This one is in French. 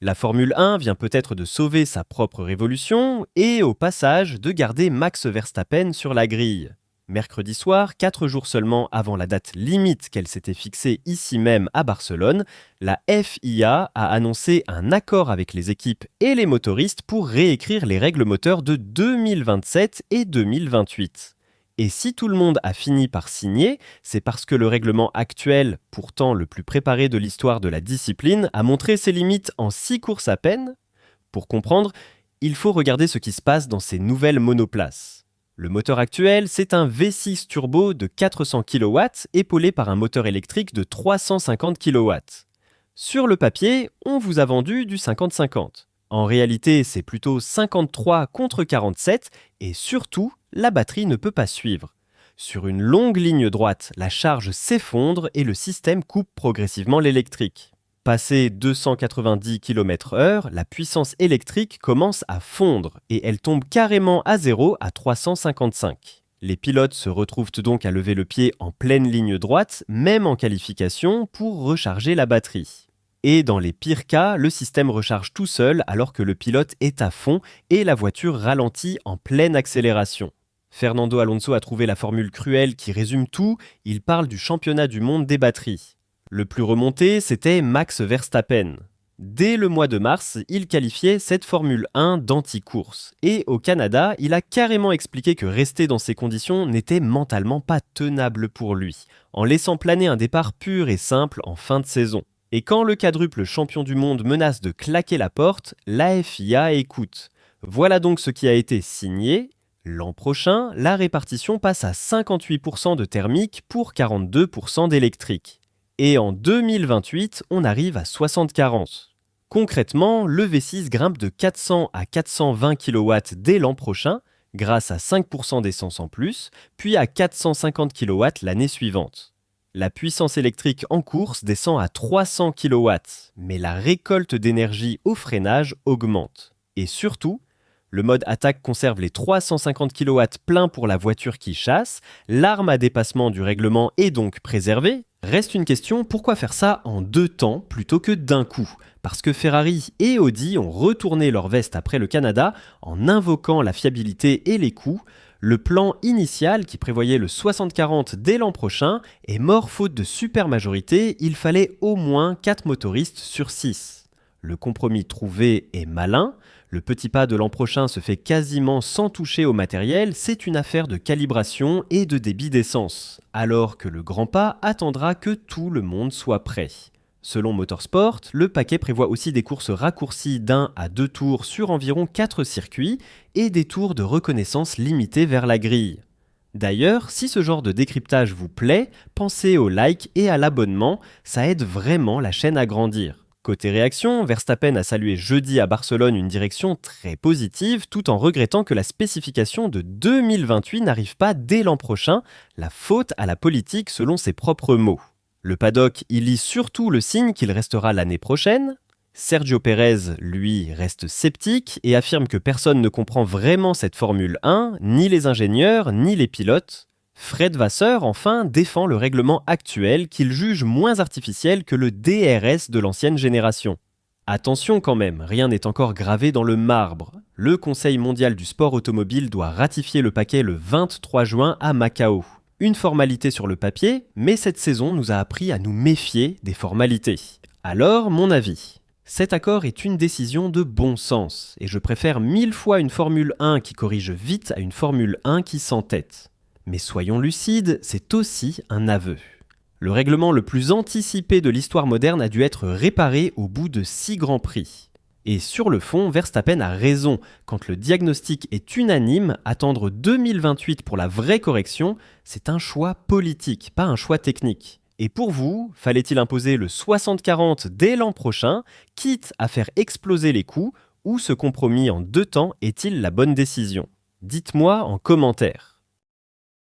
La Formule 1 vient peut-être de sauver sa propre révolution et, au passage, de garder Max Verstappen sur la grille. Mercredi soir, 4 jours seulement avant la date limite qu'elle s'était fixée ici même à Barcelone, la FIA a annoncé un accord avec les équipes et les motoristes pour réécrire les règles moteurs de 2027 et 2028. Et si tout le monde a fini par signer, c'est parce que le règlement actuel, pourtant le plus préparé de l'histoire de la discipline, a montré ses limites en 6 courses à peine. Pour comprendre, il faut regarder ce qui se passe dans ces nouvelles monoplaces. Le moteur actuel, c'est un V6 turbo de 400 kW épaulé par un moteur électrique de 350 kW. Sur le papier, on vous a vendu du 50-50. En réalité, c'est plutôt 53 contre 47 et surtout, la batterie ne peut pas suivre. Sur une longue ligne droite, la charge s'effondre et le système coupe progressivement l'électrique. Passé 290 km/h, la puissance électrique commence à fondre et elle tombe carrément à zéro à 355. Les pilotes se retrouvent donc à lever le pied en pleine ligne droite, même en qualification, pour recharger la batterie. Et dans les pires cas, le système recharge tout seul alors que le pilote est à fond et la voiture ralentit en pleine accélération. Fernando Alonso a trouvé la formule cruelle qui résume tout, il parle du championnat du monde des batteries. Le plus remonté, c'était Max Verstappen. Dès le mois de mars, il qualifiait cette Formule 1 d'anti-course. Et au Canada, il a carrément expliqué que rester dans ces conditions n'était mentalement pas tenable pour lui, en laissant planer un départ pur et simple en fin de saison. Et quand le quadruple champion du monde menace de claquer la porte, la FIA écoute. Voilà donc ce qui a été signé. L'an prochain, la répartition passe à 58% de thermique pour 42% d'électrique. Et en 2028, on arrive à 60-40. Concrètement, le V6 grimpe de 400 à 420 kW dès l'an prochain, grâce à 5% d'essence en plus, puis à 450 kW l'année suivante. La puissance électrique en course descend à 300 kW, mais la récolte d'énergie au freinage augmente. Et surtout, le mode attaque conserve les 350 kW pleins pour la voiture qui chasse, l'arme à dépassement du règlement est donc préservée. Reste une question, pourquoi faire ça en 2 temps plutôt que d'un coup ? Parce que Ferrari et Audi ont retourné leur veste après le Canada en invoquant la fiabilité et les coûts. Le plan initial, qui prévoyait le 60-40 dès l'an prochain, est mort faute de supermajorité, il fallait au moins 4 motoristes sur 6. Le compromis trouvé est malin, le petit pas de l'an prochain se fait quasiment sans toucher au matériel, c'est une affaire de calibration et de débit d'essence, alors que le grand pas attendra que tout le monde soit prêt. Selon Motorsport, le paquet prévoit aussi des courses raccourcies d'1 à 2 tours sur environ 4 circuits et des tours de reconnaissance limités vers la grille. D'ailleurs, si ce genre de décryptage vous plaît, pensez au like et à l'abonnement, ça aide vraiment la chaîne à grandir. Côté réaction, Verstappen a salué jeudi à Barcelone une direction très positive tout en regrettant que la spécification de 2028 n'arrive pas dès l'an prochain, la faute à la politique selon ses propres mots. Le paddock y lit surtout le signe qu'il restera l'année prochaine. Sergio Pérez, lui, reste sceptique et affirme que personne ne comprend vraiment cette Formule 1, ni les ingénieurs, ni les pilotes. Fred Vasseur, enfin, défend le règlement actuel qu'il juge moins artificiel que le DRS de l'ancienne génération. Attention quand même, rien n'est encore gravé dans le marbre. Le Conseil mondial du sport automobile doit ratifier le paquet le 23 juin à Macao. Une formalité sur le papier, mais cette saison nous a appris à nous méfier des formalités. Alors, mon avis. Cet accord est une décision de bon sens, et je préfère 1000 fois une Formule 1 qui corrige vite à une Formule 1 qui s'entête. Mais soyons lucides, c'est aussi un aveu. Le règlement le plus anticipé de l'histoire moderne a dû être réparé au bout de 6 grands prix. Et sur le fond, Verstappen a raison. Quand le diagnostic est unanime, attendre 2028 pour la vraie correction, c'est un choix politique, pas un choix technique. Et pour vous, fallait-il imposer le 60-40 dès l'an prochain, quitte à faire exploser les coûts, ou ce compromis en 2 temps est-il la bonne décision ? Dites-moi en commentaire.